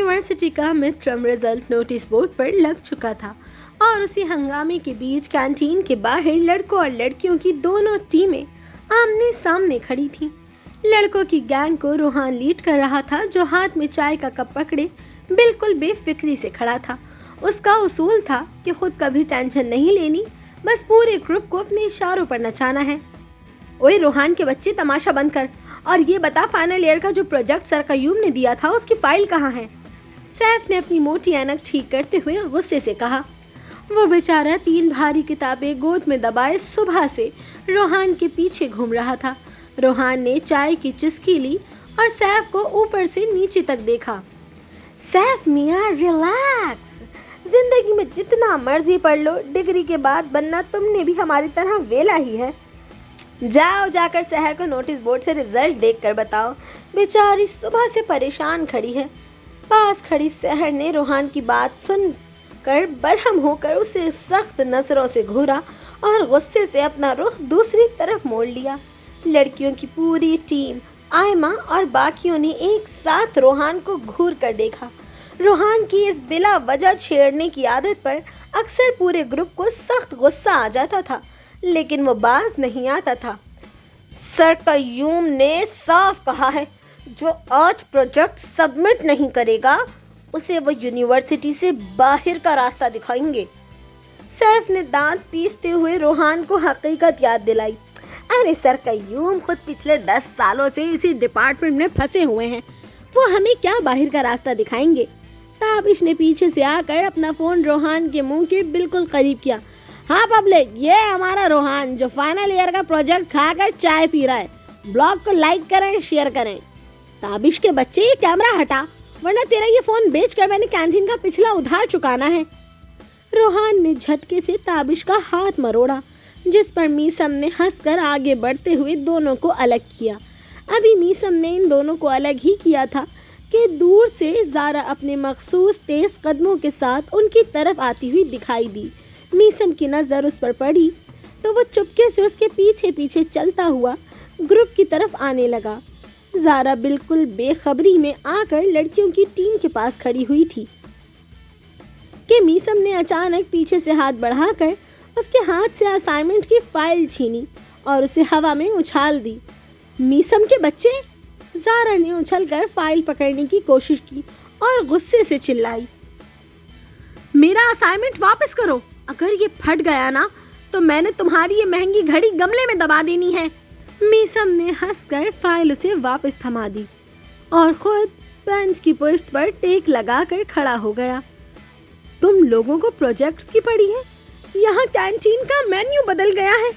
University का mid term result notice board पर लग चुका था और उसी हंगामे के बीच कैंटीन के बाहर लड़कों और लड़कियों की दोनों टीमें आमने सामने खड़ी थीं। लड़कों की गैंग को रोहान लीड कर रहा था, जो हाथ में चाय का कप पकड़े बिल्कुल बेफिक्री से खड़ा था। उसका उसूल था कि खुद कभी टेंशन नहीं लेनी, बस पूरे ग्रुप को अपने इशारों पर नचाना है। ओए रोहान के बच्चे, तमाशा बंद कर और ये बता, फाइनल ईयर का जो प्रोजेक्ट सर कयूम ने दिया था उसकी फाइल कहाँ है? सैफ ने अपनी मोटी ऐनक ठीक करते हुए गुस्से से कहा। वो बेचारा 3 भारी किताबें गोद में दबाए सुबह से रोहान के पीछे घूम रहा था। रोहान ने चाय की चुस्की ली और सैफ को ऊपर से नीचे तक देखा। सैफ मियाँ, रिलैक्स, जिंदगी में जितना मर्जी पढ़ लो, डिग्री के बाद बनना तुमने भी हमारी तरह वेला ही है। जाओ जाकर सहर को नोटिस बोर्ड से रिजल्ट देखकर बताओ। बेचारी सुबह से परेशान खड़ी है। पास खड़ी सहर ने रोहान की बात सुनकर बरहम होकर उसे सख्त नजरों से घूरा और गुस्से से अपना रुख दूसरी तरफ मोड़ लिया। लड़कियों की पूरी टीम, आयमा और बाकियों ने एक साथ रोहान को घूर कर देखा। रोहान की इस बिला वजह छेड़ने की आदत पर अक्सर पूरे ग्रुप को सख्त गुस्सा आ जाता था, लेकिन वो बाज नहीं आता था। सर कयूम ने साफ कहा है, जो आज प्रोजेक्ट सबमिट नहीं करेगा उसे वो यूनिवर्सिटी से बाहर का रास्ता दिखाएंगे। सैफ ने दांत पीसते हुए रोहान को हकीकत याद दिलाई। अरे सर कयूम खुद पिछले 10 सालों से इसी डिपार्टमेंट में फंसे हुए हैं, वो हमें क्या बाहर का रास्ता दिखाएंगे? ताबिश ने पीछे से आकर अपना फोन रोहान के मुंह के बिल्कुल करीब किया। हाँ पब्लिक, ये हमारा रोहान जो फाइनल ईयर का प्रोजेक्ट खाकर चाय पी रहा है। ब्लॉग को लाइक करें, शेयर करें। ताबिश के बच्चे, ये कैमरा हटा, वरना तेरा ये फोन बेचकर मैंने कैंटीन का पिछला उधार चुकाना है। रोहान ने झटके से ताबिश का हाथ मरोड़ा, जिस पर मीसम ने हंसकर आगे बढ़ते हुए दोनों को अलग किया। अभी मीसम ने इन दोनों को अलग ही किया था कि दूर से ज़ारा अपने मखसूस तेज कदमों के साथ उनकी तरफ आती हुई दिखाई दी। मीसम की नज़र उस पर पड़ी तो वो चुपके से उसके पीछे पीछे चलता हुआ ग्रुप की तरफ आने लगा। ज़ारा बिल्कुल बेखबरी में आकर लड़कियों की टीम के पास खड़ी हुई थी कि मीसम ने अचानक पीछे से हाथ बढ़ाकर उसके हाथ से असाइनमेंट की फाइल छीनी और उसे हवा में उछाल दी। मीसम के बच्चे, ज़ारा ने उछलकर फाइल पकड़ने की कोशिश की और गुस्से से चिल्लाई, मेरा असाइनमेंट वापस करो, अगर ये फट गया ना तो मैंने तुम्हारी ये महंगी घड़ी गमले में दबा देनी है। मीसम ने हंसकर फाइल उसे वापस थमा दी और खुद बेंच की पुश्त पर टेक लगाकर खड़ा हो गया। तुम लोगों को प्रोजेक्ट्स की पड़ी है? यहाँ कैंटीन का मेन्यू बदल गया है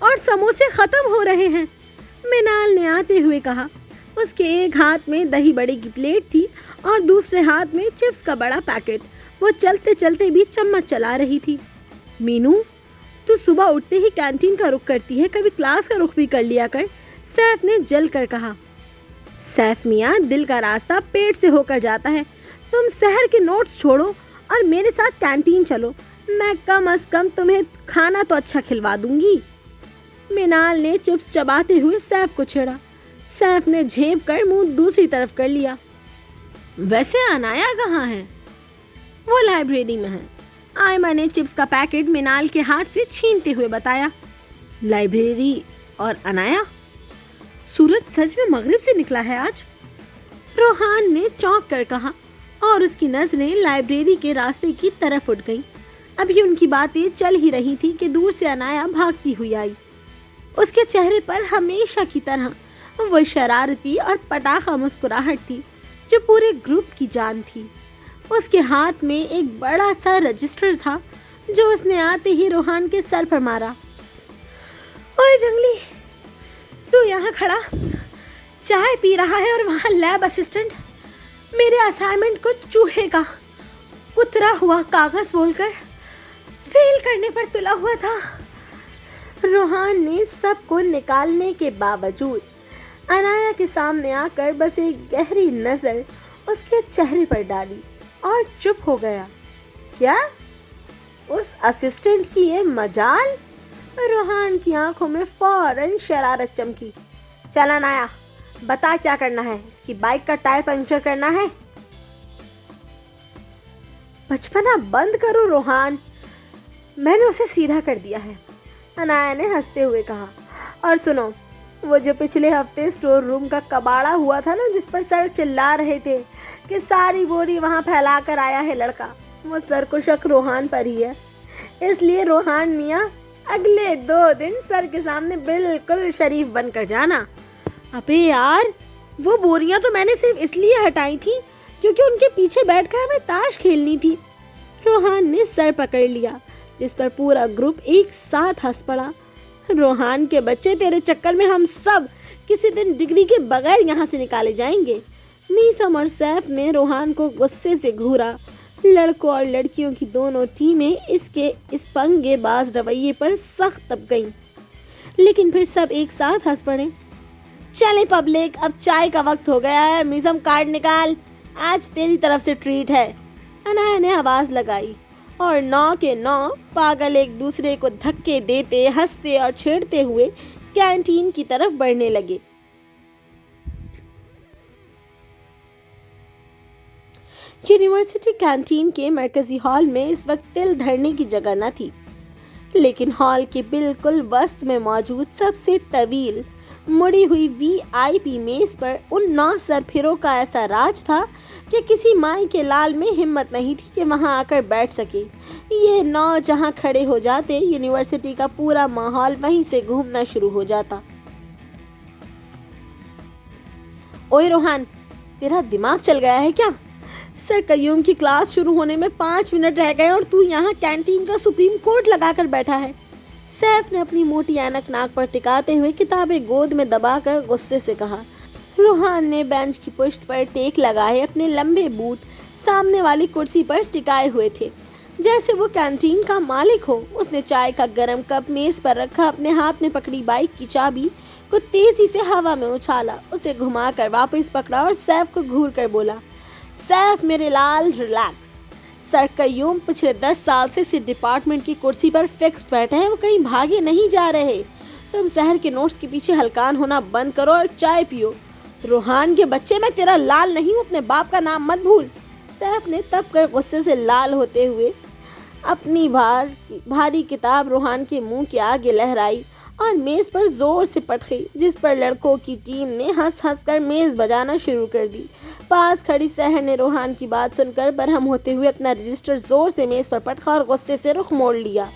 और समोसे खत्म हो रहे हैं, मिनाल ने आते हुए कहा। उसके एक हाथ में दही बड़े की प्लेट थी और दूसरे हाथ में चिप्स का बड़ा पैकेट। वो चलते चलते भी चम्मच चला रही थी। मीनू, तू सुबह उठते ही कैंटीन का रुख करती है, कभी क्लास का रुख भी कर लिया कर, सैफ ने जल कर कहा। सैफ मियाँ, दिल का रास्ता पेट से होकर जाता है। तुम शहर के नोट्स छोड़ो और मेरे साथ कैंटीन चलो, मैं कम अज कम तुम्हें खाना तो अच्छा खिलवा दूंगी। मिनाल ने चिप्स चबाते हुए सैफ को छेड़ा। सैफ ने झेप कर मुंह दूसरी तरफ कर लिया। वैसे अनाया कहाँ है? वो लाइब्रेरी में है, आयमा ने चिप्स का पैकेट मिनाल के हाथ से छीनते हुए बताया। लाइब्रेरी और अनाया? सूरज सच में मगरिब से निकला है आज? रोहान ने चौंक कर कहा और उसकी नजरें लाइब्रेरी के रास्ते की तरफ उठ गईं। अभी उनकी बातें चल ही रही थी कि दूर से अनाया भागती हुई आई। उसके चेहरे पर हमेशा की तरह वो शरारती और पटाखा मुस्कुराहट थी जो पूरे ग्रुप की जान थी। उसके हाथ में एक बड़ा सा रजिस्टर था जो उसने आते ही रोहान के सर पर मारा। ओए जंगली, तू यहाँ खड़ा चाय पी रहा है और वहाँ लैब असिस्टेंट मेरे असाइनमेंट को चूहे का कुतरा हुआ कागज बोलकर फेल करने पर तुला हुआ था। रोहान ने सबको निकालने के बावजूद अनाया के सामने आकर बस एक गहरी नजर उसके चेहरे पर डाली और चुप हो गया। क्या उस असिस्टेंट की ये मजाल? रोहान की आंखों में फौरन शरारत चमकी। चल अनाया, बता क्या करना है? इसकी बाइक का टायर पंक्चर करना है? बचपना बंद करो रोहान, मैंने उसे सीधा कर दिया है, अनाया ने हंसते हुए कहा। और सुनो, वो जो पिछले हफ्ते स्टोर रूम का कबाड़ा हुआ था ना, जिस पर सर चिल्ला रहे थे कि सारी बोरी वहाँ फैला कर आया है लड़का, वो सर को शक रोहान पर ही है। इसलिए रोहान मियाँ अगले 2 दिन सर के सामने बिल्कुल शरीफ बनकर जाना। अबे यार, वो बोरियां तो मैंने सिर्फ इसलिए हटाई थी क्योंकि उनके पीछे बैठकर हमें ताश खेलनी थी। रोहान ने सर पकड़ लिया, जिस पर पूरा ग्रुप एक साथ हंस पड़ा। रोहान के बच्चे, तेरे चक्कर में हम सब किसी दिन डिग्री के बगैर यहाँ से निकाले जाएंगे। मीसम और सैफ ने रोहान को गुस्से से घूरा। लड़कों और लड़कियों की दोनों टीमें इसके इस पंगेबाज रवैये पर सख्त तप गईं, लेकिन फिर सब एक साथ हंस पड़े। चले पब्लिक, अब चाय का वक्त हो गया है। मीसम कार्ड निकाल, आज तेरी तरफ से ट्रीट है, अनाया ने आवाज लगाई। और 9 के 9 पागल एक दूसरे को धक्के देते, हंसते और छेड़ते हुए कैंटीन की तरफ बढ़ने लगे। यूनिवर्सिटी कैंटीन के मरकजी हॉल में इस वक्त तिल धरने की जगह न थी, लेकिन हॉल के बिल्कुल वस्त में मौजूद सबसे तवील मुड़ी हुई VIP मेज पर उन 9 सरफिरों का ऐसा राज था कि किसी माई के लाल में हिम्मत नहीं थी कि वहां आकर बैठ सके। ये 9 जहां खड़े हो जाते, यूनिवर्सिटी का पूरा माहौल वहीं से घूमना शुरू हो जाता। ओए रोहान, तेरा दिमाग चल गया है क्या? सर कयूम की क्लास शुरू होने में 5 मिनट रह गए और तू यहाँ कैंटीन का सुप्रीम कोर्ट लगाकर बैठा है। सैफ ने अपनी मोटी ऐनक नाक पर टिकाते हुए किताबें गोद में दबाकर गुस्से से कहा। रोहान ने बेंच की पुश्त पर टेक लगाए अपने लंबे बूट सामने वाली कुर्सी पर टिकाए हुए थे, जैसे वो कैंटीन का मालिक हो। उसने चाय का गरम कप मेज पर रखा, अपने हाथ में पकड़ी बाइक की चाबी को तेजी से हवा में उछाला, उसे घुमाकर वापस पकड़ा और सैफ को घूर कर बोला, सैफ मेरे लाल, रिलैक्स। सर कयूम पिछले 10 साल से इस डिपार्टमेंट की कुर्सी पर फिक्स्ड बैठे हैं, वो कहीं भागे नहीं जा रहे। तुम शहर के नोट्स के पीछे हलकान होना बंद करो और चाय पियो। रोहान के बच्चे, मैं तेरा लाल नहीं हूँ, अपने बाप का नाम मत भूल। सैफ ने तब कर गुस्से से लाल होते हुए अपनी भारी किताब रोहान के मुंह के आगे लहराई और मेज पर जोर से पटकी, जिस पर लड़कों की टीम ने हंस हंस कर मेज बजाना शुरू कर दी। पास खड़ी सहर ने रोहान की बात सुनकर बरहम होते हुए अपना रजिस्टर जोर से मेज पर पटका और गुस्से से रुख मोड़ लिया।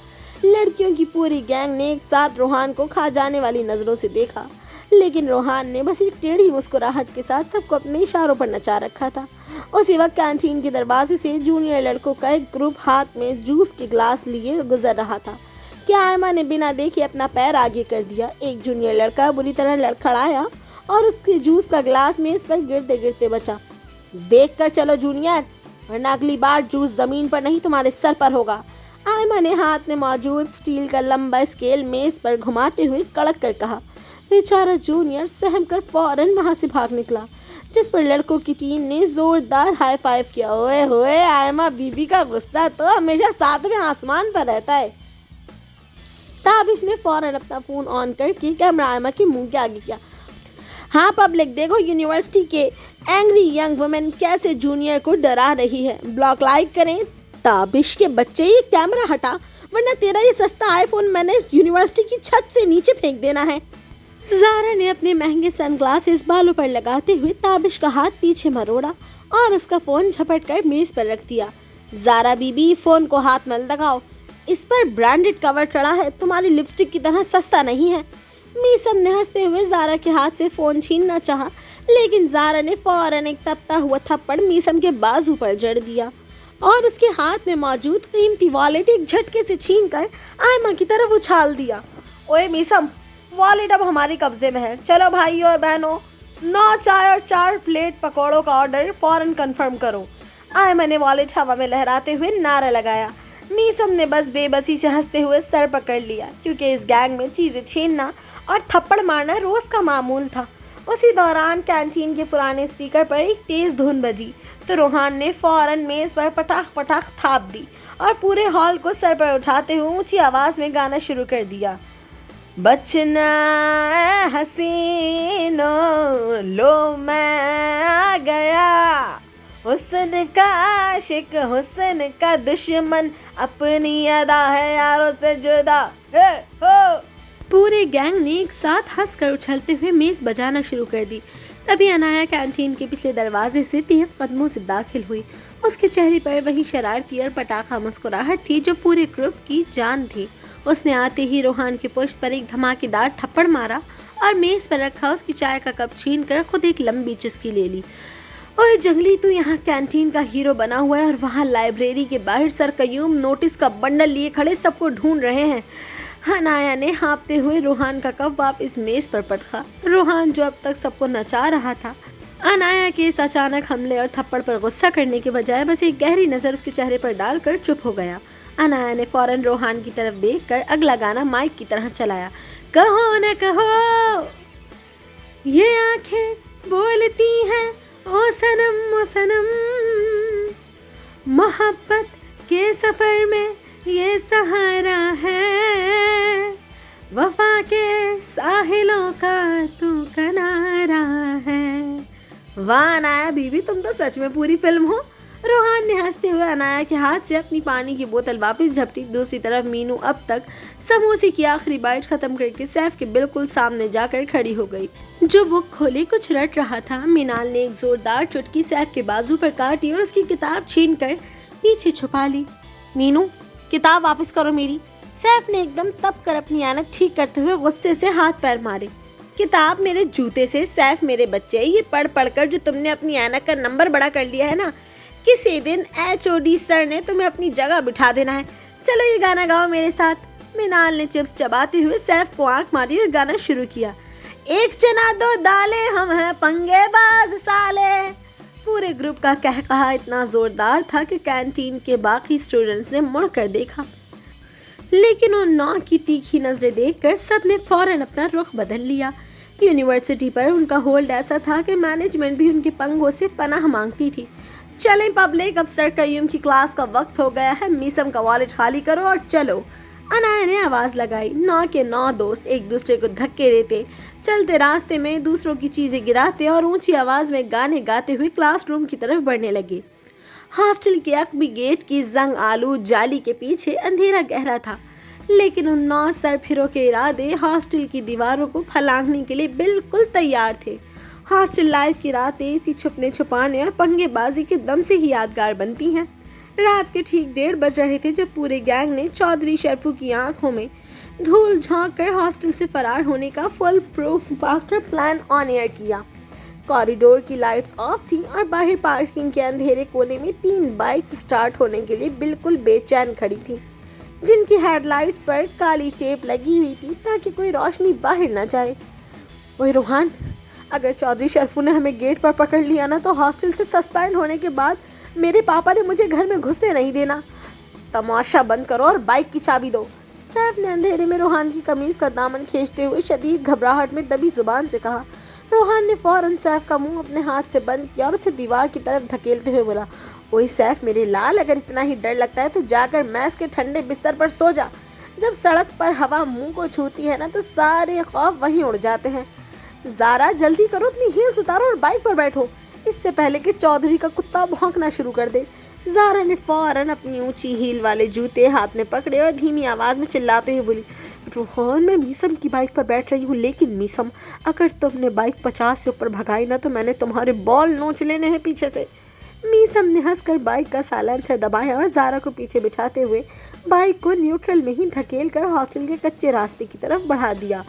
लड़कियों की पूरी गैंग ने एक साथ रोहान को खा जाने वाली नजरों से देखा, लेकिन रोहान ने बस एक टेढ़ी मुस्कुराहट के साथ सबको अपने इशारों पर नचा रखा था। उसी वक्त कैंटीन के दरवाजे से जूनियर लड़कों का एक ग्रुप हाथ में जूस के ग्लास लिए गुजर रहा था कि आयमा ने बिना देखे अपना पैर आगे कर दिया। एक जूनियर लड़का बुरी तरह लड़खड़ाया और उसके जूस का ग्लास मेज पर गिरते गिरते बचा। देख कर चलो जूनियर, वरना अगली बार जूस जमीन पर नहीं तुम्हारे सर पर होगा। आयमा ने हाथ में मौजूद स्टील का लंबा स्केल मेज पर घुमाते हुए कड़क कर कहा। बेचारा जूनियर सहम कर फौरन वहां से भाग निकला, जिस पर लड़कों की टीम ने जोरदार हाई फाइव किया। ओए होए, आयमा बीबी का गुस्सा तो हमेशा 7वें आसमान पर रहता है। ताबिश ने फौरन अपना फोन ऑन करके कैमरा आयमा के मुंह के आगे किया। हाँ पब्लिक, देखो यूनिवर्सिटी के एंग्री यंग वुमेन कैसे जूनियर को डरा रही है। ब्लॉग लाइक करें। ताबिश के बच्चे, ये कैमरा हटा, वरना तेरा ये सस्ता आईफोन मैंने यूनिवर्सिटी की छत से नीचे फेंक देना है। ज़ारा ने अपने महंगे सनग्लासेस बालों पर लगाते हुए ताबिश का हाथ पीछे मरोड़ा और उसका फोन झपट कर मेज पर रख दिया। ज़ारा बीबी, फोन को हाथ मत लगाओ, इस पर ब्रांडेड कवर चढ़ा है, तुम्हारी लिपस्टिक की तरह सस्ता नहीं है। मीसम ने हंसते हुए ज़ारा के हाथ से फोन छीनना चाहा, लेकिन ज़ारा ने फौरन एक तपता हुआ थप्पड़ मीसम के बाजू पर जड़ दिया और उसके हाथ में मौजूद कीमती वॉलेट एक झटके से छीनकर आयमा की तरफ उछाल दिया। ओए मीसम, वॉलेट अब हमारे कब्जे में है। चलो भाइयों और बहनों, 9 चाय और 4 प्लेट पकौड़ों का ऑर्डर फौरन कंफर्म करो। आयमा ने वॉलेट हवा में लहराते हुए नारा लगाया। मीसम ने बस बेबसी से हंसते हुए सर पकड़ लिया, क्योंकि इस गैंग में चीज़ें छीनना और थप्पड़ मारना रोज़ का मामूल था। उसी दौरान कैंटीन के पुराने स्पीकर पर एक तेज़ धुन बजी तो रोहान ने फौरन मेज़ पर पटाख पटाख थाप दी और पूरे हॉल को सर पर उठाते हुए ऊंची आवाज़ में गाना शुरू कर दिया। बचना हसीनो लो मैं आ गया, हुस्न का आशिक हुस्न का दुश्मन अपनी अदा है यारों से जुदा हे हो। पूरे गैंग ने एक साथ हंसकर उछलते हुए मेज बजाना शुरू कर दी। तभी अनाया कैंटीन के पिछले दरवाजे से तेज कदमों से दाखिल हुई। उसके चेहरे पर वही शरारती और पटाखा मुस्कुराहट थी जो पूरे ग्रुप की जान थी। उसने आते ही रोहान की पुश्त पर एक धमाकेदार थप्पड़ मारा और मेज पर रखा उसकी चाय का कप छीन कर खुद एक लंबी चुस्की ले ली। ओए जंगली, तू यहाँ कैंटीन का हीरो बना हुआ है और वहाँ लाइब्रेरी के बाहर सर कयूम नोटिस का बंडल लिए खड़े सबको ढूंढ रहे हैं। अनाया ने हाँफते हुए रोहान का कप वापस मेज पर पटका। रोहान जो अब तक सबको नचा रहा था, अनाया के इस अचानक हमले और थप्पड़ पर गुस्सा करने के बजाय बस एक गहरी नज़र उसके चेहरे पर डालकर चुप हो गया। अनाया ने फौरन रोहान की तरफ देखकर अगला गाना माइक की तरह चलाया। कहो न कहो ये आंखें बोलती हैं ओ सनम मोहब्बत के सफर में ये सहारा है, वफा के साहिलों का तू किनारा है। वाह अनाया बीवी, तुम तो सच में पूरी फिल्म हो। रोहान ने हंसते हुए अनाया के हाथ से अपनी पानी की बोतल वापस झपटी। दूसरी तरफ मीनू अब तक समोसे की आखिरी बाइट खत्म करके सैफ के बिल्कुल सामने जाकर खड़ी हो गई, जो बुक खोले कुछ रट रहा था। मीनाल ने एक जोरदार चुटकी सैफ के बाजू पर काटी और उसकी किताब छीन कर पीछे छुपा ली। मीनू, किताब वापस करो मेरी। सैफ ने एकदम तप कर अपनी ऐनक ठीक करते हुए गुस्से से हाथ पैर मारे। किताब मेरे जूते से। सैफ मेरे बच्चे, ये पढ़ पढ़ कर जो तुमने अपनी ऐनक का नंबर बड़ा कर लिया है ना, किसी दिन HOD सर ने तुम्हें अपनी जगह बिठा देना है। चलो ये गाना गाओ मेरे साथ। मिनाल ने चिप्स चबाते हुए सैफ को आंख मारी और गाना शुरू किया। एक चना दो दाले, हम हैं पंगेबाज साले। पूरे ग्रुप का कहकहा इतना जोरदार था कि कैंटीन के बाकी स्टूडेंट्स ने मुड़ कर देखा, लेकिन उन 9 की तीखी नजरें देखकर सबने फौरन अपना रुख बदल लिया। यूनिवर्सिटी पर उनका होल्ड ऐसा था कि मैनेजमेंट भी उनके पंगों से पनाह मांगती थी। चलें पब्लिक, अब सर कयूम की क्लास का वक्त हो गया है। मीसम का वॉलेट खाली करो और चलो। अनाया ने आवाज़ लगाई। 9 के 9 दोस्त एक दूसरे को धक्के देते, चलते रास्ते में दूसरों की चीज़ें गिराते और ऊंची आवाज़ में गाने गाते हुए क्लासरूम की तरफ बढ़ने लगे। हॉस्टल के अकबी गेट की जंग आलू जाली के पीछे अंधेरा गहरा था, लेकिन उन 9 सरफिरों के इरादे हॉस्टल की दीवारों को फलांगने के लिए बिल्कुल तैयार थे। हॉस्टल लाइफ की रातें इसी छुपने छुपाने और पंगेबाजी के दम से ही यादगार बनती हैं। रात के ठीक 1:30 बज रहे थे जब पूरे गैंग ने चौधरी शरफू की आंखों में धूल झोंक कर हॉस्टल से फरार होने का full proof master plan on air किया। कॉरिडोर की लाइट्स ऑफ थीं और बाहर पार्किंग के अंधेरे कोने में 3 बाइक्स स्टार्ट होने के लिए बिल्कुल बेचैन खड़ी थीं, जिनकी हेडलाइट्स पर काली टेप लगी हुई थी ताकि कोई रोशनी बाहर न जाए। ओए रोहान, अगर चौधरी शरफू ने हमें गेट पर पकड़ लिया ना, तो हॉस्टल से सस्पेंड होने के बाद मेरे पापा ने मुझे घर में घुसने नहीं देना। तमाशा बंद करो और बाइक की चाबी दो। सैफ ने अंधेरे में रोहान की कमीज का दामन खींचते हुए शदीद घबराहट में दबी जुबान से कहा। रोहान ने फौरन सैफ का मुंह अपने हाथ से बंद किया और उसे दीवार की तरफ धकेलते हुए बोला, ओए सैफ मेरे लाल, अगर इतना ही डर लगता है तो जाकर मैस के ठंडे बिस्तर पर सो जा। जब सड़क पर हवा मुंह को छूती है ना, तो सारे खौफ वहीं उड़ जाते हैं। ज़ारा जल्दी करो, अपनी हील्स उतारो और बाइक पर बैठो, इससे पहले कि चौधरी का कुत्ता भौंकना शुरू कर दे। ज़ारा ने फौरन अपनी ऊंची हील वाले जूते हाथ में पकड़े और धीमी आवाज़ में चिल्लाते हुए बोली, रोहान मैं मीसम की बाइक पर बैठ रही हूँ, लेकिन मीसम अगर तुमने बाइक 50 से ऊपर भगाई ना, तो मैंने तुम्हारे बॉल नोच लेने हैं पीछे से। मीसम ने हंसकर बाइक का साइलेंसर दबाया और ज़ारा को पीछे बिठाते हुए बाइक को न्यूट्रल में ही धकेल कर हॉस्टल के कच्चे रास्ते की तरफ बढ़ा दिया।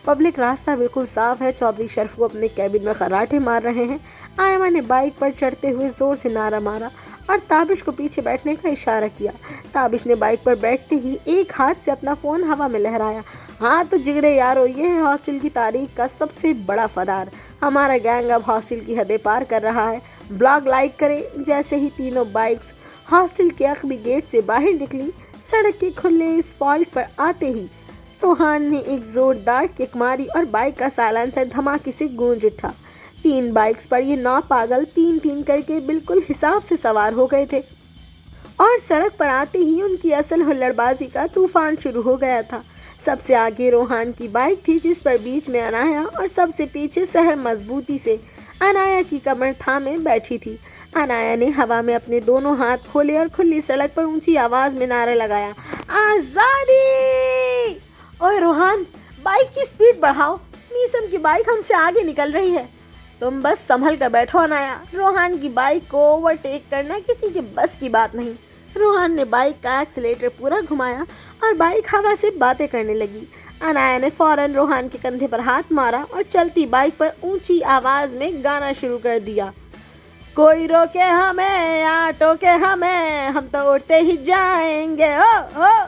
पब्लिक रास्ता बिल्कुल साफ है। चौधरी शरफू अपने कैबिन में खर्राटे मार रहे हैं। आयमा ने बाइक पर चढ़ते हुए जोर से नारा मारा और ताबिश को पीछे बैठने का इशारा किया। ताबिश ने बाइक पर बैठते ही एक हाथ से अपना फ़ोन हवा में लहराया। हाँ तो जिगरे यारो, ये है हॉस्टल की तारीख का सबसे बड़ा फरार। हमारा गैंग अब हॉस्टल की हदें पार कर रहा है। ब्लॉग लाइक करें। जैसे ही तीनों बाइक्स हॉस्टल के अकबी गेट से बाहर निकली, सड़क के खुले स्पॉल्ट पर आते ही रोहान ने एक जोरदार किक मारी और बाइक का साइलेंसर धमाके से गूंज उठा। 3 बाइक्स पर ये 9 पागल 3-3 करके बिल्कुल हिसाब से सवार हो गए थे और सड़क पर आते ही उनकी असल हुल्लड़बाजी का तूफान शुरू हो गया था। सबसे आगे रोहान की बाइक थी, जिस पर बीच में अनाया और सबसे पीछे सहर मजबूती से अनाया की कमर थामे बैठी थी। अनाया ने हवा में अपने दोनों हाथ खोले और खुली सड़क पर ऊंची आवाज में नारा लगाया, आजादी। ओए रोहान, बाइक की स्पीड बढ़ाओ, मीसम की बाइक हमसे आगे निकल रही है। तुम बस संभल कर बैठो अनाया, रोहान की बाइक को ओवरटेक करना किसी के बस की बात नहीं। रोहान ने बाइक का एक्सीलेटर पूरा घुमाया और बाइक हवा से बातें करने लगी। अनाया ने फौरन रोहान के कंधे पर हाथ मारा और चलती बाइक पर ऊंची आवाज में गाना शुरू कर दिया, कोई रोके हमें या टोके हमें, हम तो उड़ते ही जाएंगे हो।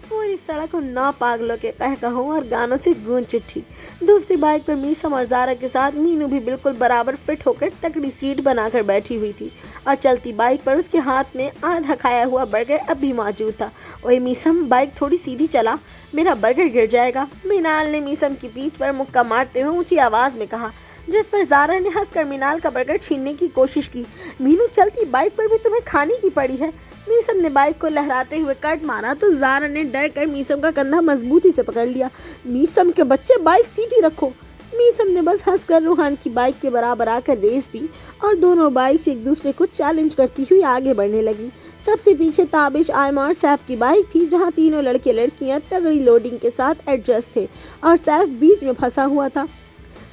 पूरी सड़क उन 9 पागलों के कहकहों और गानों से गूंज उठी। दूसरी बाइक पर मीसम और ज़ारा के साथ मीनू भी बिल्कुल बराबर फिट होकर तकड़ी सीट बनाकर बैठी हुई थी और चलती बाइक पर उसके हाथ में आधा खाया हुआ बर्गर अब भी मौजूद था। ओए मीसम, बाइक थोड़ी सीधी चला, मेरा बर्गर गिर जाएगा, मीनाल ने मीसम की पीठ पर मुक्का मारते हुए ऊंची आवाज़ में कहा, जिस पर ज़ारा ने हंसकर मीनाल का बर्गर छीनने की कोशिश की। मीनू, चलती बाइक पर भी तुम्हें खाने की पड़ी है। मीसम ने बाइक को लहराते हुए कट मारा तो ज़ारा ने डर कर मीसम का कंधा मजबूती से पकड़ लिया। मीसम के बच्चे, बाइक सीधी रखो। मीसम ने बस हंसकर रोहान की बाइक के बराबर आकर रेस दी और दोनों बाइक एक दूसरे को चैलेंज करती हुई आगे बढ़ने लगी। सबसे पीछे ताबिश, आयमा और सैफ की बाइक थी, जहां तीनों लड़के लड़कियां तगड़ी लोडिंग के साथ एडजस्ट थे और सैफ बीच में फंसा हुआ था।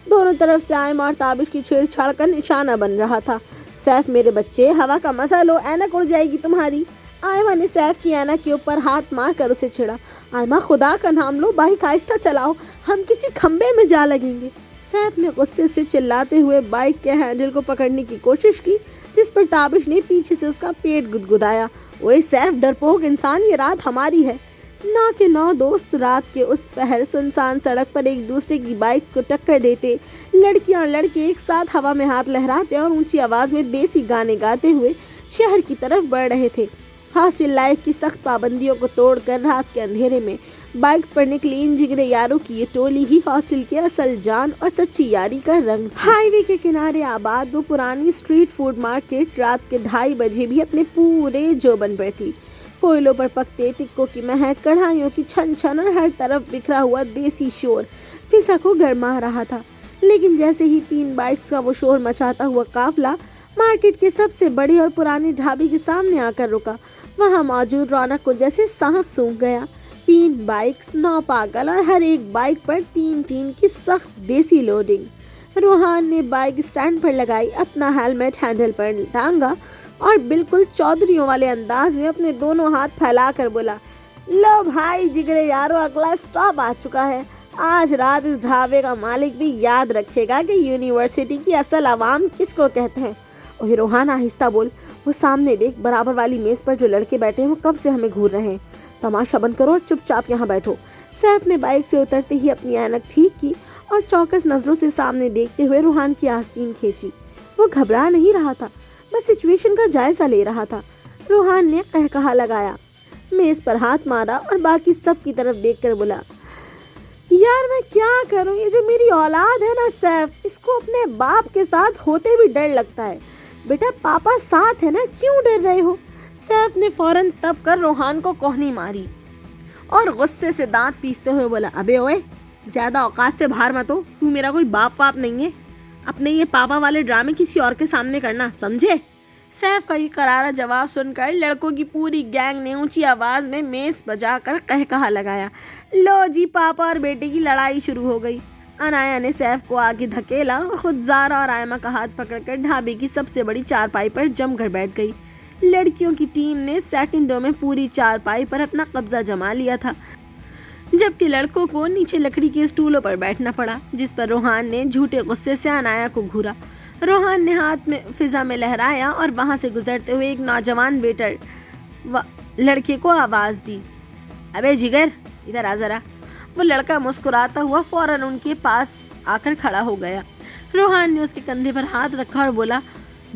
दोनों तरफ से आयमा और ताबिश की छेड़छाड़ का निशाना बन रहा था। सैफ, मेरे बच्चे, हवा का मजा लो, ऐनक उड़ जाएगी तुम्हारी। आयमा ने सैफ की ऐनक के ऊपर हाथ मार कर उसे छेड़ा। आयमा, खुदा का नाम लो, बाइक आहिस्ता चलाओ, हम किसी खंबे में जा लगेंगे। सैफ ने गुस्से से चिल्लाते हुए बाइक के हैंडल को पकड़ने की कोशिश की, जिस पर ताबिश ने पीछे से उसका पेट गुदगुदाया। ओए सैफ, डरपोक इंसान, ये रात हमारी है। 9 के 9 दोस्त रात के उस पहर सुनसान सड़क पर एक दूसरे की बाइक को टक्कर देते, लड़कियां और लड़के एक साथ हवा में हाथ लहराते और ऊंची आवाज में देसी गाने गाते हुए शहर की तरफ बढ़ रहे थे। हॉस्टल लाइफ की सख्त पाबंदियों को तोड़कर रात के अंधेरे में बाइक्स पर निकली इन जिगरे यारों की ये टोली ही हॉस्टल की असल जान और सच्ची यारी का रंग। हाईवे के किनारे आबाद वो पुरानी स्ट्रीट फूड मार्केट रात के 2:30 बजे भी अपने पूरे जोबन पर थी। कोयलों पर पकते टिक्कों की महक, कढ़ाइयों की छन छन और हर तरफ बिखरा हुआ देसी शोर फिजा को गरमा रहा था। लेकिन जैसे ही 3 बाइक्स का वो शोर मचाता हुआ काफला मार्केट के सबसे बड़े और पुराने ढाबे के सामने आकर रुका, वहां मौजूद रौनक को जैसे सांप सूंघ गया। 3 बाइक्स, 9 पागल और हर एक बाइक पर 3-3 की सख्त देसी लोडिंग। रोहान ने बाइक स्टैंड पर लगाई, अपना हेलमेट हैंडल पर टांगा और बिल्कुल चौधरियों वाले अंदाज में अपने दोनों हाथ फैलाकर बोला, लो भाई जिगरे यारो, अगला स्टॉप आ चुका है। आज रात इस ढाबे का मालिक भी याद रखेगा कि यूनिवर्सिटी की असल आवाम किसको कहते हैं। ओह रोहान, आहिस्ता बोल, वो सामने देख, बराबर वाली मेज पर जो लड़के बैठे हैं वो कब से हमें घूर रहे हैं। तमाशा बंद करो और चुपचाप यहाँ बैठो। सैफ ने बाइक से उतरते ही अपनी ऐनक ठीक की और चौकस नजरों से सामने देखते हुए रोहान की आस्तीन खींची। वो घबरा नहीं रहा था, बस सिचुएशन का जायजा ले रहा था। रोहान ने कहकहा लगाया, मेज पर हाथ मारा और बाकी सब की तरफ देखकर बोला, यार मैं क्या करूं, ये जो मेरी औलाद है ना सैफ, इसको अपने बाप के साथ होते भी डर लगता है। बेटा पापा साथ है ना, क्यों डर रहे हो। सैफ ने फौरन तब कर रोहान को कोहनी मारी और गुस्से से दांत पीसते हुए बोला, अबे ओए, ज्यादा औकात से बाहर मत हो, तू मेरा कोई बाप वाप नहीं है। अपने ये पापा वाले ड्रामे किसी और के सामने करना, समझे। सैफ का ये करारा जवाब सुनकर लड़कों की पूरी गैंग ने ऊंची आवाज में मेज बजाकर कहकहा लगाया, लो जी, पापा और बेटे की लड़ाई शुरू हो गई। अनाया ने सैफ को आगे धकेला और खुद ज़ारा और आयमा का हाथ पकड़कर ढाबे की सबसे बड़ी चारपाई पर जमकर बैठ गई। लड़कियों की टीम ने सेकंडों में पूरी चारपाई पर अपना कब्जा जमा लिया था, जबकि लड़कों को नीचे लकड़ी के स्टूलों पर बैठना पड़ा, जिस पर रोहान ने झूठे गुस्से से अनाया को घूरा। रोहान ने हाथ में फिजा में लहराया और वहां से गुजरते हुए एक नौजवान वेटर लड़के को आवाज़ दी, अबे जिगर, इधर आ ज़रा। वो लड़का मुस्कुराता हुआ फौरन उनके पास आकर खड़ा हो गया। रोहान ने उसके कंधे पर हाथ रखा और बोला,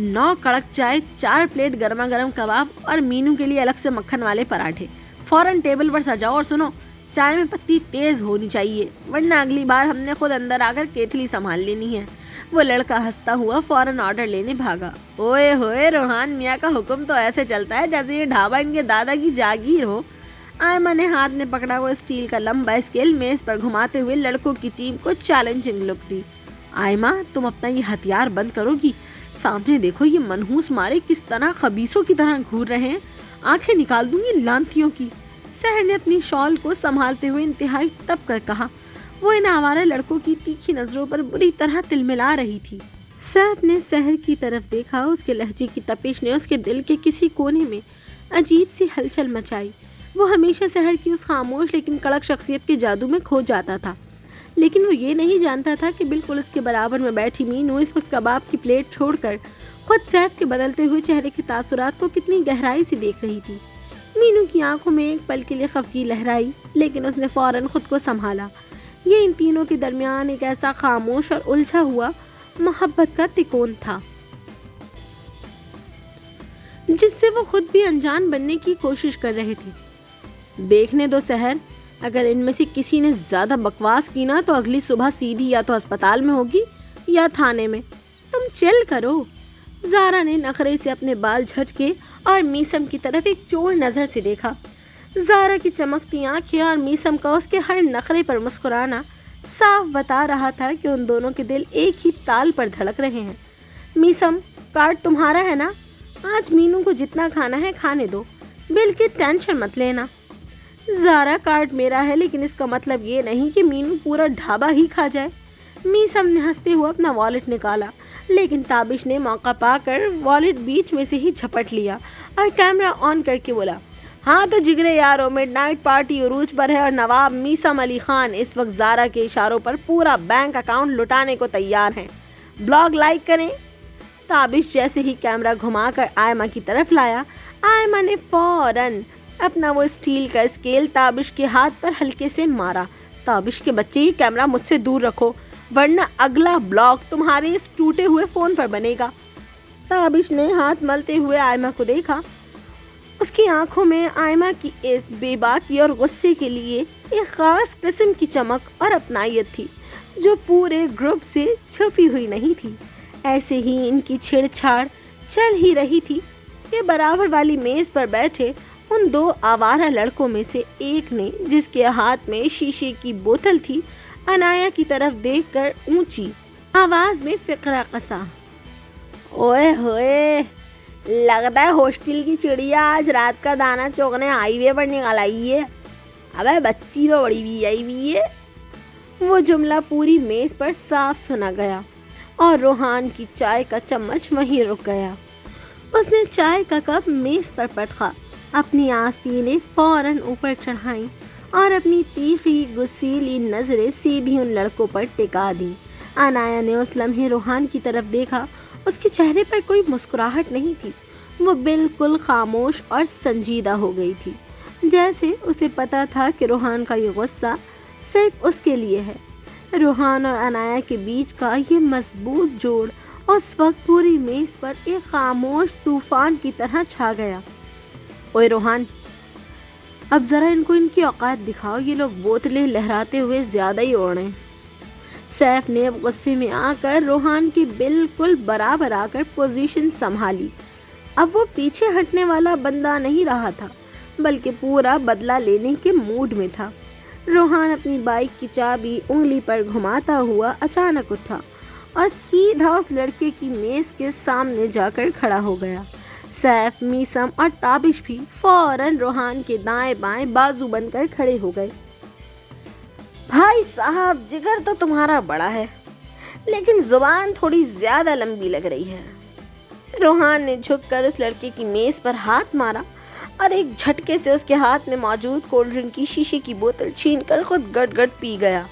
9 कड़क चाय, 4 प्लेट गर्मा गर्म कबाब और मीनू के लिए अलग से मक्खन वाले पराठे फौरन टेबल पर सजाओ, और सुनो, चाय में पत्ती तेज होनी चाहिए, वरना अगली बार हमने खुद अंदर आकर केतली संभाल लेनी है। वो लड़का हंसता हुआ फौरन ऑर्डर लेने भागा। ओए होए, रोहान मियाँ का हुक्म तो ऐसे चलता है जैसे ये ढाबा इनके दादा की जागीर हो। आयमा ने हाथ में पकड़ा हुआ स्टील का लंबा स्केल मेज पर घुमाते हुए लड़कों की टीम को चैलेंजिंग लुक दी। आयमा, तुम अपना ये हथियार बंद करोगी। सामने देखो, ये मनहूस मारे किस तरह खबीसों की तरह घूर रहे हैं, आंखें निकाल दूंगी लांतियों की। सहर ने अपनी शॉल को संभालते हुए इंतहाई तब कर कहा। वो इन आवारा लड़कों की तीखी नजरों पर बुरी तरह तिलमिला रही थी। सैफ ने सहर की तरफ देखा। उसके लहजे की तपिश ने उसके दिल के किसी कोने में अजीब सी हलचल मचाई। वो हमेशा सहर की उस खामोश लेकिन कड़क शख्सियत के जादू में खो जाता था, लेकिन वो ये नहीं जानता था कि बिल्कुल उसके बराबर में बैठी मीनू इस वक्त कबाब की प्लेट छोड़कर खुद सैफ के बदलते हुए चेहरे के तासुरात को कितनी गहराई से देख रही थी। मीनू की आंखों में एक पल के लिए खफगी लहराई, लेकिन उसने फौरन खुद को संभाला। ये इन तीनों के दरमियान एक ऐसा खामोश और उलझा हुआ मोहब्बत का तिकोन था जिससे वो खुद भी अनजान बनने की कोशिश कर रहे थे। देखने दो सहर, अगर इनमें से किसी ने ज्यादा बकवास की ना तो अगली सुबह सीधी या तो अस्पताल में होगी या थाने में। तुम चिल करो। ज़ारा ने नखरे से अपने बाल झटके और मीसम की तरफ एक चोर नजर से देखा। ज़ारा की चमकती आंखें और मीसम का उसके हर नखरे पर मुस्कुराना साफ बता रहा था कि उन दोनों के दिल एक ही ताल पर धड़क रहे हैं। मीसम, कार्ड तुम्हारा है ना? आज मीनू को जितना खाना है खाने दो, बिल की टेंशन मत लेना। ज़ारा, कार्ड मेरा है, लेकिन इसका मतलब ये नहीं कि मीनू पूरा ढाबा ही खा जाए। मीसम ने हंसते हुए अपना वॉलेट निकाला, लेकिन ताबिश ने मौका पाकर वॉलेट बीच में से ही झपट लिया और कैमरा ऑन करके बोला, हाँ तो जिगरे यारों, मिडनाइट पार्टी उरूज पर है और नवाब मीसम अली खान इस वक्त ज़ारा के इशारों पर पूरा बैंक अकाउंट लुटाने को तैयार हैं। ब्लॉग लाइक करें। ताबिश जैसे ही कैमरा घुमाकर आयमा की तरफ लाया, आयमा ने फौरन अपना वो स्टील का स्केल ताबिश के हाथ पर हल्के से मारा। ताबिश के बच्चे, ये कैमरा मुझसे दूर रखो, वरना अगला ब्लॉग तुम्हारे इस टूटे हुए फोन पर बनेगा। ताबिश ने हाथ मलते हुए आयमा को देखा। उसकी आंखों में आयमा की इस बेबाकी और गुस्से के लिए एक खास किस्म की चमक और अपनायत थी जो पूरे ग्रुप से छुपी हुई नहीं थी। ऐसे ही इनकी छेड़छाड़ चल ही रही थी कि बराबर वाली मेज पर बैठे उन दो आवारा लड़कों में से एक ने, जिसके हाथ में शीशे की बोतल थी, अनाया की तरफ देखकर ऊंची आवाज में फिक्रा कसा, ओए होए, लगता है हॉस्टल की चिड़िया आज रात का दाना चौगने हाईवे पर निकल आई है। अबे बच्ची तो बड़ी भी आई हुई है। वो जुमला पूरी मेज पर साफ सुना गया और रोहान की चाय का चम्मच वहीं रुक गया। उसने चाय का कप मेज पर पटका, अपनी आस्तीनें फौरन ऊपर चढ़ाई और अपनी तीखी गुस्सीली नजरें सीधी उन लड़कों पर टिका दी। अनाया ने उस लम्हे रोहान की तरफ देखा। उसके चेहरे पर कोई मुस्कुराहट नहीं थी। वो बिल्कुल खामोश और संजीदा हो गई थी, जैसे उसे पता था कि रोहान का ये गुस्सा सिर्फ उसके लिए है। रोहान और अनाया के बीच का ये मजबूत जोड़ उस वक्त पूरी मेज पर एक खामोश तूफान की तरह छा गया। ओए रोहान, अब जरा इनको इनकी औकात दिखाओ। ये लोग बोतलें लहराते हुए ज्यादा ही ओढ़ रहे हैं। सैफ ने अब गुस्से में आकर रोहान के बिल्कुल बराबर आकर पोजीशन संभाली। अब वो पीछे हटने वाला बंदा नहीं रहा था, बल्कि पूरा बदला लेने के मूड में था। रोहान अपनी बाइक की चाबी उंगली पर घुमाता हुआ अचानक उठा और सीधा उस लड़के की मेज के सामने जाकर खड़ा हो गया। सैफ, मीसम और ताबिश भी फौरन रोहान के दाएं बाएं बाजू बनकर खड़े हो गए। भाई साहब, जिगर तो तुम्हारा बड़ा है, लेकिन जुबान थोड़ी ज्यादा लंबी लग रही है। रोहान ने झुककर उस लड़के की मेज पर हाथ मारा और एक झटके से उसके हाथ में मौजूद कोल्ड ड्रिंक की शीशे की बोतल छीनकर खुद गट-गट पी गया।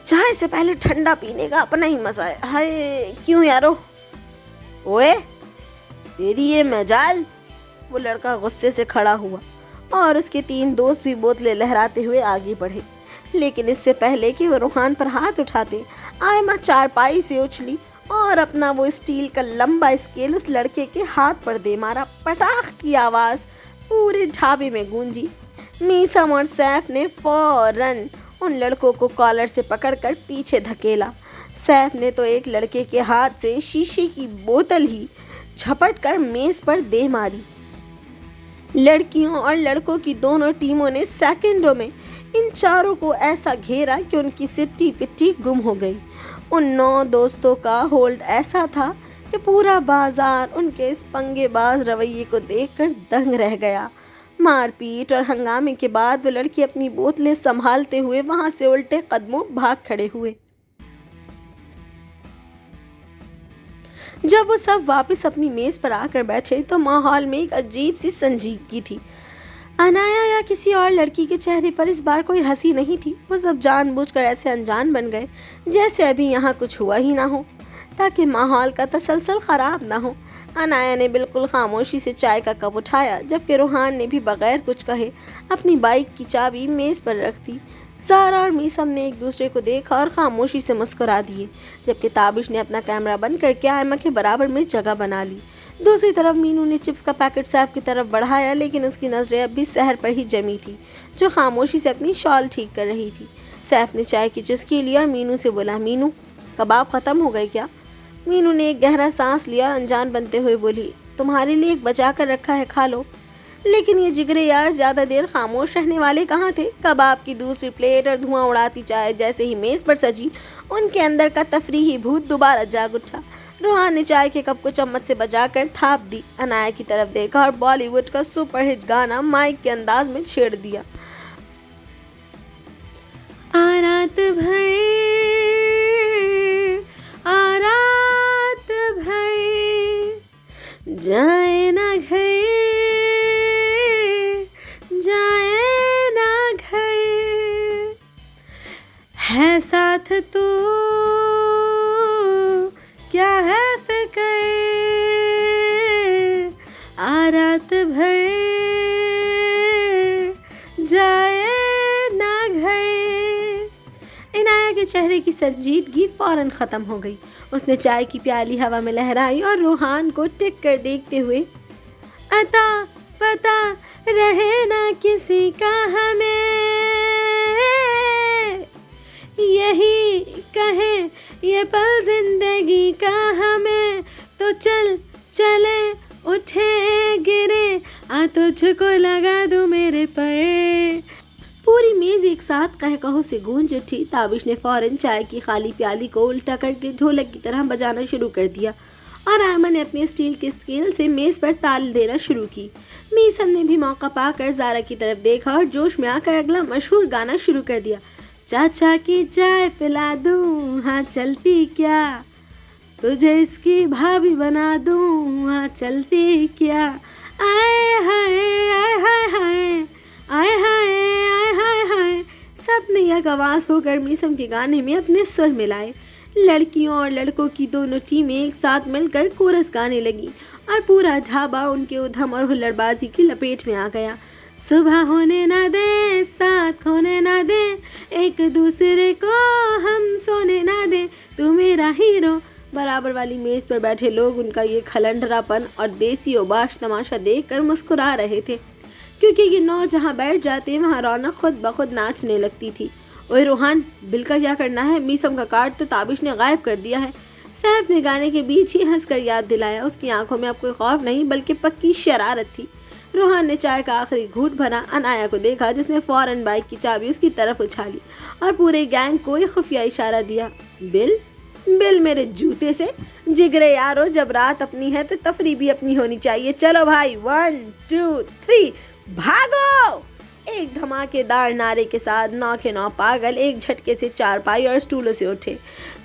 चाय से पहले ठंडा पीने का अपना ही मजा है। हाय, क्यों यारो? ओए, तेरी ये मजाल। वो लड़का गुस्से से खड़ा हुआ और उसके तीन दोस्त भी बोतलें लहराते हुए आगे बढ़े, लेकिन इससे पहले कि वो रोहान पर हाथ उठाते, आयमा चारपाई से उछली और अपना वो स्टील का लंबा स्केल उस लड़के के हाथ पर दे मारा। पटाख की आवाज़ पूरे ढाबे में गूंजी। मीसम और सैफ ने फौरन उन लड़कों को कॉलर से पकड़कर पीछे धकेला। सैफ ने तो एक लड़के के हाथ से शीशे की बोतल ही झपट कर मेज पर दे मारी। लड़कियों और लड़कों की दोनों टीमों ने सेकंडों में इन चारों को ऐसा घेरा कि उनकी सिट्टी पिट्टी गुम हो गई। उन 9 दोस्तों का होल्ड ऐसा था کہ پورا بازار ان کے اس پنگے باز رویے کو دیکھ کر دنگ رہ گیا۔ مار پیٹ اور ہنگامے کے بعد وہ لڑکی اپنی بوتلیں سنبھالتے ہوئے وہاں سے الٹے قدموں بھاگ کھڑے ہوئے۔ جب وہ سب واپس اپنی میز پر آ کر بیٹھے تو ماحول میں ایک عجیب سی سنجیدگی تھی۔ انایا یا کسی اور لڑکی کے چہرے پر اس بار کوئی ہنسی نہیں تھی۔ وہ سب جان بوجھ کر ایسے انجان بن گئے جیسے ابھی یہاں کچھ ہوا ہی نہ ہو، تاکہ ماحول کا تسلسل خراب نہ ہو۔ انایا نے بالکل خاموشی سے چائے کا کپ اٹھایا، جبکہ روحان نے بھی بغیر کچھ کہے اپنی بائک کی چابی میز پر رکھ دی۔ زارا اور میثم نے ایک دوسرے کو دیکھا اور خاموشی سے مسکرا دیے، جبکہ تابش نے اپنا کیمرہ بند کر کے آئمہ کے برابر میں جگہ بنا لی۔ دوسری طرف مینو نے چپس کا پیکٹ سیف کی طرف بڑھایا، لیکن اس کی نظریں اب بھی سحر پر ہی جمی تھی، جو خاموشی سے اپنی شال ٹھیک کر رہی تھی۔ سیف نے چائے کی چسکی لی اور مینو سے بولا، مینو کباب ختم ہو گئے کیا؟ مینو نے ایک گہرا سانس لیا اور انجان بنتے ہوئے بولی، تمہارے لیے ایک بچا کر رکھا ہے، کھا لو۔ لیکن یہ جگرے یار زیادہ دیر خاموش رہنے والے کہاں تھے۔ کباب کی دوسری پلیٹ اور دھواں اڑاتی چائے جیسے ہی میز پر سجی، ان کے اندر کا تفریحی بھوت دوبارہ جاگ اٹھا۔ روحان نے چائے کے کپ کو چمچ سے بجا کر تھاپ دی، انایا کی طرف دیکھا اور بالی ووڈ کا سپر ہٹ گانا مائک کے انداز میں چھیڑ دیا۔ رات بھر جائے نہ گھر، جائے نہ گھر، ہے ساتھ تو کیا ہے فکر، رات بھر جائے نہ گھر۔ عنایہ کے چہرے کی سنجیدگی فوراً ختم ہو گئی۔ اس نے چائے کی پیالی ہوا میں لہرائی اور روحان کو ٹک کر دیکھتے ہوئے، عطا پتا رہے نہ کسی کا ہمیں، یہی کہے یہ پل زندگی کا ہمیں، تو چل چلے اٹھے گرے، تجھ کو لگا دوں میرے پر۔ پوری میز ایک ساتھ قہقہوں سے گونج اٹھی۔ تابش نے فوراً چائے کی خالی پیالی کو الٹا کر کے ڈھولک کی طرح بجانا شروع کر دیا اور آئمہ نے اپنے اسٹیل کے اسکیل سے میز پر تال دینا شروع کی۔ میثم نے بھی موقع پا کر زارا کی طرف دیکھا اور جوش میں آ کر اگلا مشہور گانا شروع کر دیا، چاچا کی چائے پلا دوں ہاں چلتی کیا، تجھے اس کی بھابھی بنا دوں ہاں چلتی کیا، آئے ہائے آئے ہائے ہائے آئے ہائے آئے ہائے ہائے۔ سب نے یک آواز ہو کر میثم کے گانے میں اپنے سر ملائے۔ لڑکیوں اور لڑکوں کی دونوں ٹیمیں ایک ساتھ مل کر کورس گانے لگیں اور پورا ڈھابا ان کے ادھم اور ہلڑ بازی کی لپیٹ میں آ گیا۔ صبح ہونے نہ دیں، ساتھ ہونے نہ دیں، ایک دوسرے کو ہم سونے نہ دیں، تو میرا ہیرو۔ برابر والی میز پر بیٹھے لوگ ان کا یہ کھلنڈرا پن اور دیسی اوباش تماشا دیکھ کر مسکرا رہے تھے، کیونکہ یہ نو جہاں بیٹھ جاتے وہاں رونق خود بخود ناچنے لگتی تھی۔ اوے روحان، بل کا کیا کرنا ہے؟ میثم کا کارڈ تو تابش نے غائب کر دیا ہے۔ سیف نے گانے کے بیچ ہی ہنس کر یاد دلایا۔ اس کی آنکھوں میں اب کوئی خوف نہیں بلکہ پکی شرارت تھی۔ روحان نے چائے کا آخری گھونٹ بھرا، انایا کو دیکھا جس نے فوراً بائک کی چابی اس کی طرف اچھالی اور پورے گینگ کو ایک خفیہ اشارہ دیا، بل بل میرے جوتے سے۔ جگرے یارو، جب رات اپنی ہے تو تفریح بھی اپنی ہونی چاہیے۔ چلو بھائی، 1 2 3 بھاگو! ایک دھماکے دار نعرے کے ساتھ 9 کے 9 پاگل ایک جھٹکے سے چارپائی اور اسٹولوں سے اٹھے۔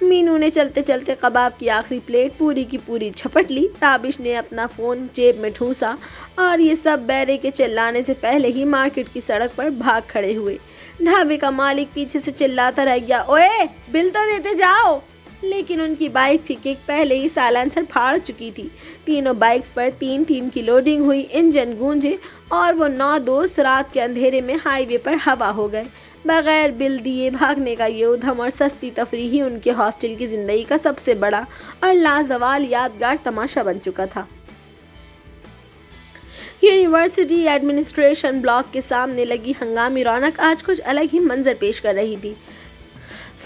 مینو نے چلتے چلتے کباب کی آخری پلیٹ پوری کی پوری جھپٹ لی۔ تابش نے اپنا فون جیب میں ٹھونسا اور یہ سب بیرے کے چلانے سے پہلے ہی مارکیٹ کی سڑک پر بھاگ کھڑے ہوئے۔ ڈھابے کا مالک پیچھے سے چلاتا رہ گیا، اوے بل تو دیتے جاؤ! لیکن ان کی بائک کی کک پہلے ہی سائلنسر پھاڑ چکی تھی۔ تینوں بائکس پر 3 کی لوڈنگ ہوئی، انجن گونجے اور وہ 9 دوست رات کے اندھیرے میں ہائی وے پر ہوا ہو گئے۔ بغیر بل دیے بھاگنے کا یہ ادھم اور سستی تفریحی ان کے ہاسٹل کی زندگی کا سب سے بڑا اور لازوال یادگار تماشا بن چکا تھا۔ یونیورسٹی ایڈمنسٹریشن بلاک کے سامنے لگی ہنگامی رونق آج کچھ الگ ہی منظر پیش کر رہی تھی۔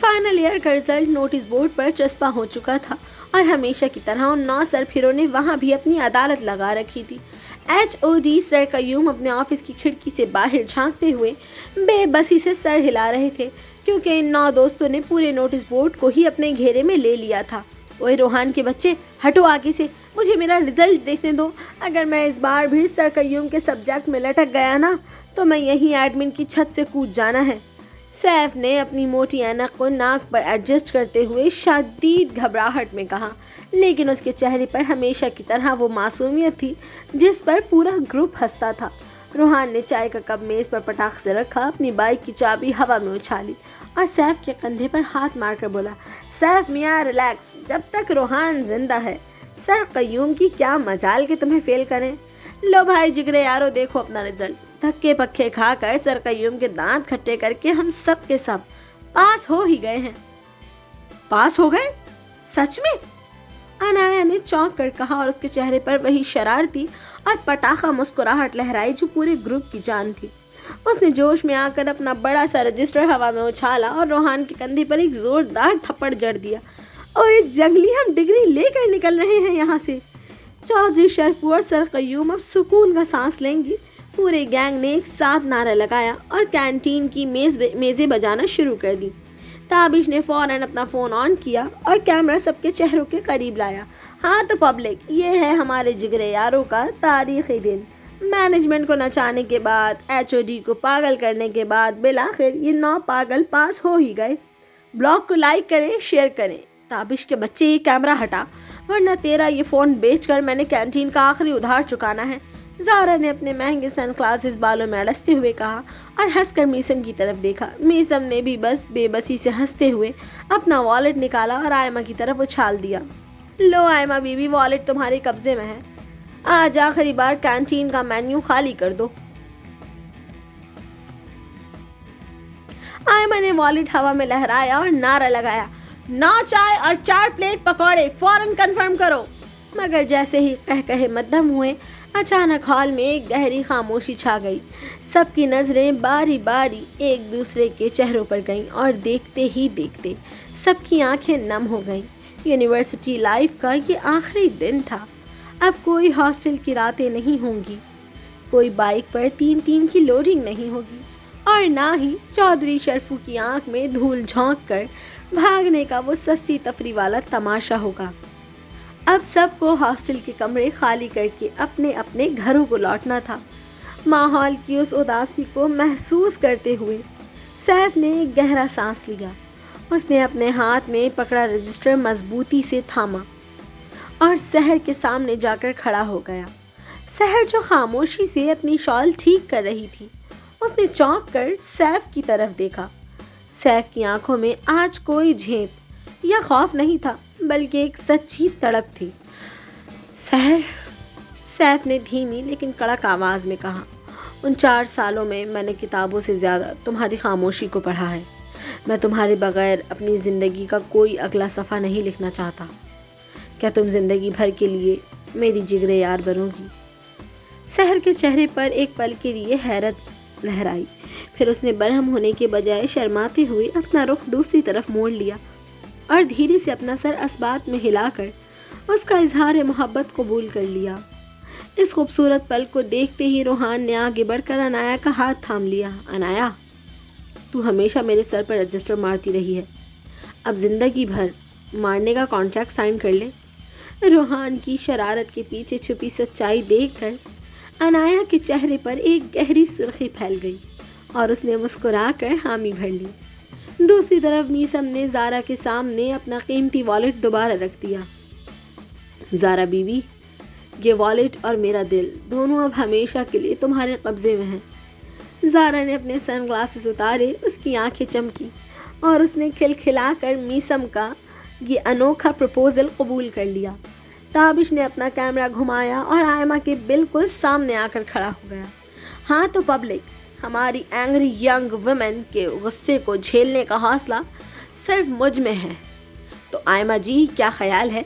فائنل ایئر کا رزلٹ نوٹس بورڈ پر چسپاں ہو چکا تھا اور ہمیشہ کی طرح ان 9 سرپھروں نے وہاں بھی اپنی عدالت لگا رکھی تھی۔ HOD سر قیوم اپنے آفس کی کھڑکی سے باہر جھانکتے ہوئے بے بسی سے سر ہلا رہے تھے، کیونکہ ان 9 دوستوں نے پورے نوٹس بورڈ کو ہی اپنے گھیرے میں لے لیا تھا۔ ओए रोहान के बच्चे, हटो आगे से, मुझे मेरा रिजल्ट देखने दो। अगर मैं इस बार भी सर कय्यूम के सब्जेक्ट में लटक गया ना तो मैं यहीं एडमिन की छत से कूद जाना है। सैफ ने अपनी मोटी ऐनक को नाक पर एडजस्ट करते हुए शदीद घबराहट में कहा, लेकिन उसके चेहरे पर हमेशा की तरह वो मासूमियत थी जिस पर पूरा ग्रुप हंसता था। रोहान ने चाय का कप मेज़ पर पटाख से रखा, अपनी बाइक की चाबी हवा में उछाली और सैफ के कंधे पर हाथ मारकर बोला, सैफ मियाँ रिलैक्स, जब तक रोहान जिंदा है सर कय्यूम की क्या मजाल के तुम्हें फेल करें। लो भाई जिगरे यारो, देखो अपना रिजल्ट। धक्के पक्के खाकर सर कय्यूम के दांत खट्टे करके हम सब के सब पास हो ही गए हैं। पास हो गए? सच में? अनाया ने चौंक कर कहा और उसके चेहरे पर वही शरारती और पटाखा मुस्कुराहट लहराई जो पूरे ग्रुप की जान थी। उसने जोश में आकर अपना बड़ा सा रजिस्टर हवा में उछाला और रोहान के कंधे पर एक जोरदार थप्पड़ जड़ दिया। ओए जंगली, हम डिग्री लेकर निकल रहे हैं यहाँ से। चौधरी शरफू और सर कय्यूम अब सुकून का सांस लेंगी। पूरे गैंग ने एक साथ नारा लगाया और कैंटीन की मेज़ें बजाना शुरू कर दी। ताबिश ने फ़ौरन अपना फ़ोन ऑन किया और कैमरा सबके चेहरों के करीब लाया। हाँ तो पब्लिक, ये है हमारे जिगरे यारों का तारीख़ी दिन। मैनेजमेंट को नचाने के बाद, HOD को पागल करने के बाद बिलाखिर ये 9 पागल पास हो ही गए। ब्लॉग को लाइक करें, शेयर करें। ताबिश के बच्चे, ये कैमरा हटा वरना तेरा ये फ़ोन बेचकर मैंने कैंटीन का आखिरी उधार चुकाना है। ज़ारा ने अपने महंगे सन ग्लासेस बालों में अड़सते हुए कहा और हंसकर मीसम की तरफ देखा। मीसम ने भी बस बेबसी से हंसते हुए अपना वॉलेट निकाला और आयमा की तरफ उछाल दिया। लो आयमा बीबी, वॉलेट तुम्हारे कब्जे में है। आज आखिरी बार कैंटीन का मेन्यू खाली कर दो। आयमा ने वॉलेट हवा में लहराया और नारा लगाया, 9 चाय और 4 प्लेट पकौड़े फौरन कंफर्म करो। मगर जैसे ही कहे मध्यम हुए, अचानक हॉल में एक गहरी खामोशी छा गई। सबकी नज़रें बारी बारी एक दूसरे के चेहरों पर गईं और देखते ही देखते सबकी आंखें नम हो गईं। यूनिवर्सिटी लाइफ का ये आखिरी दिन था। अब कोई हॉस्टल की रातें नहीं होंगी, कोई बाइक पर 3-3 की लोडिंग नहीं होगी और ना ही चौधरी शरफू की आंख में धूल झोंक कर भागने का वो सस्ती तफरी वाला तमाशा होगा। अब सबको हॉस्टल के कमरे खाली करके अपने अपने घरों को लौटना था। माहौल की उस उदासी को महसूस करते हुए सैफ ने एक गहरा सांस लिया। उसने अपने हाथ में पकड़ा रजिस्टर मजबूती से थामा और सहर के सामने जाकर खड़ा हो गया। सहर जो खामोशी से अपनी शॉल ठीक कर रही थी, उसने चौंक कर सैफ की तरफ देखा। सैफ की आंखों में आज कोई झेप या खौफ नहीं था, बल्कि एक सच्ची तड़प थी। सहर, सैफ ने धीमी लेकिन कड़क आवाज़ में कहा, उन 4 सालों में मैंने किताबों से ज़्यादा तुम्हारी खामोशी को पढ़ा है। मैं तुम्हारे बगैर अपनी ज़िंदगी का कोई अगला सफ़ा नहीं लिखना चाहता। क्या तुम ज़िंदगी भर के लिए मेरी जिगरे यार बनोगी? सहर के चेहरे पर एक पल के लिए हैरत लहराई, फिर उसने बरहम होने के बजाय शर्माते हुए अपना रुख दूसरी तरफ मोड़ लिया और धीरे से अपना सर असबात में हिलाकर उसका इजहार मोहब्बत कबूल कर लिया। इस खूबसूरत पल को देखते ही रोहान ने आगे बढ़कर अनाया का हाथ थाम लिया। अनाया, तू हमेशा मेरे सर पर रजिस्टर मारती रही है, अब ज़िंदगी भर मारने का कॉन्ट्रैक्ट साइन कर ले। रोहान की शरारत के पीछे छुपी सच्चाई देखकर अनाया के चेहरे पर एक गहरी सुर्खी फैल गई और उसने मुस्कुराकर हामी भर ली। दूसरी तरफ मीसम ने ज़ारा के सामने अपना कीमती वॉलेट दोबारा रख दिया। ज़ारा बीवी, ये वॉलेट और मेरा दिल दोनों अब हमेशा के लिए तुम्हारे कब्ज़े में हैं। ज़ारा ने अपने सन ग्लासेस उतारे, उसकी आंखें चमकी और उसने खिलखिलाकर मीसम का ये अनोखा प्रपोज़ल कबूल कर लिया। ताबिश ने अपना कैमरा घुमाया और आयमा के बिल्कुल सामने आकर खड़ा हो गया। हाँ तो पब्लिक, हमारी एंग्री यंग वुमेन के गुस्से को झेलने का हौसला सिर्फ मुझ में है। तो आयमा जी, क्या ख्याल है?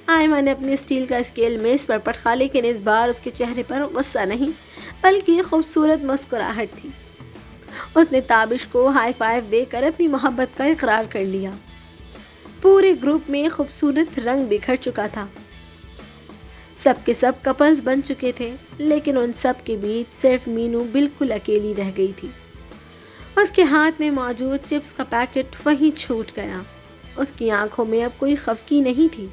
आयमा ने अपने स्टील का स्केल मेज़ पर पटका, लेकिन इस बार उसके चेहरे पर गुस्सा नहीं बल्कि खूबसूरत मुस्कुराहट थी। उसने ताबिश को हाई फाइव देकर अपनी मोहब्बत का इकरार कर लिया। पूरे ग्रुप में खूबसूरत रंग बिखर चुका था। सब के सब कपल्स बन चुके थे, लेकिन उन सब के बीच सिर्फ मीनू बिल्कुल अकेली रह गई थी। उसके हाथ में मौजूद चिप्स का पैकेट वहीं छूट गया। اس کی آنکھوں میں اب کوئی خفگی نہیں تھی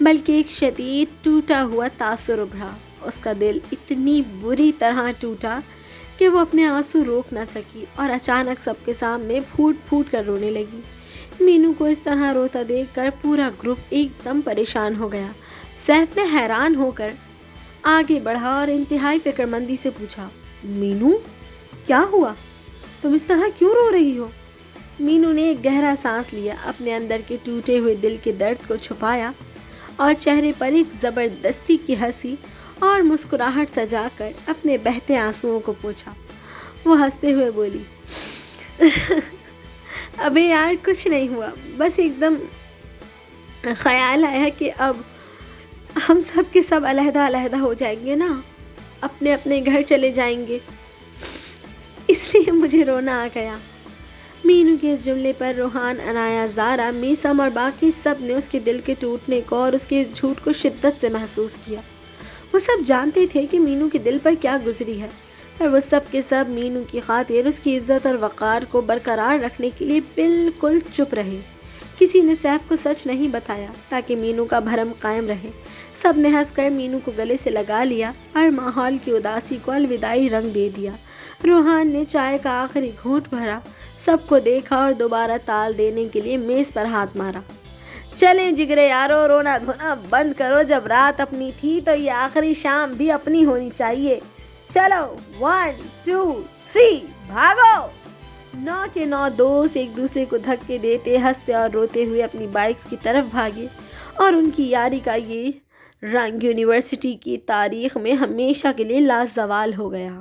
بلکہ ایک شدید ٹوٹا ہوا تاثر ابھرا۔ اس کا دل اتنی بری طرح ٹوٹا کہ وہ اپنے آنسو روک نہ سکی اور اچانک سب کے سامنے پھوٹ پھوٹ کر رونے لگی۔ مینو کو اس طرح روتا دیکھ کر پورا گروپ ایک دم پریشان ہو گیا۔ سیف نے حیران ہو کر آگے بڑھا اور انتہائی فکر مندی سے پوچھا، مینو کیا ہوا؟ تم اس طرح کیوں رو رہی ہو؟ مینو نے ایک گہرا سانس لیا، اپنے اندر کے ٹوٹے ہوئے دل کے درد کو چھپایا اور چہرے پر ایک زبردستی کی ہنسی اور مسکراہٹ سجا کر اپنے بہتے آنسوؤں کو پوچھا۔ وہ ہنستے ہوئے بولی، ابے یار کچھ نہیں ہوا، بس ایک دم خیال آیا کہ اب ہم سب کے سب علیحدہ علیحدہ ہو جائیں گے نا، اپنے اپنے گھر چلے جائیں گے، اس لیے مجھے رونا آ گیا۔ مینو کے اس جملے پر روحان، عنایا، زارا، میسم اور باقی سب نے اس کے دل کے ٹوٹنے کو اور اس کے اس جھوٹ کو شدت سے محسوس کیا۔ وہ سب جانتے تھے کہ مینو کے دل پر کیا گزری ہے، پر وہ سب کے سب مینو کی خاطر اس کی عزت اور وقار کو برقرار رکھنے کے لیے بالکل چپ رہے۔ کسی نے سیف کو سچ نہیں بتایا تاکہ مینو کا بھرم قائم رہے۔ سب نے ہنس کر مینو کو گلے سے لگا لیا اور ماحول کی اداسی کو الوداعی رنگ دے دیا۔ روحان نے چائے کا آخری گھونٹ بھرا، سب کو دیکھا اور دوبارہ تال دینے کے لیے میز پر ہاتھ مارا۔ چلیں جگرے یارو، رونا دھونا بند کرو، جب رات اپنی تھی تو یہ آخری شام بھی اپنی ہونی چاہیے۔ چلو 1 2 3 بھاگو۔ 9 کے 9 دوست ایک دوسرے کو دھکے دیتے، ہنستے اور روتے ہوئے اپنی بائکس کی طرف بھاگے اور ان کی یاری کا یہ رنگ یونیورسٹی کی تاریخ میں ہمیشہ کے لیے لازوال ہو گیا۔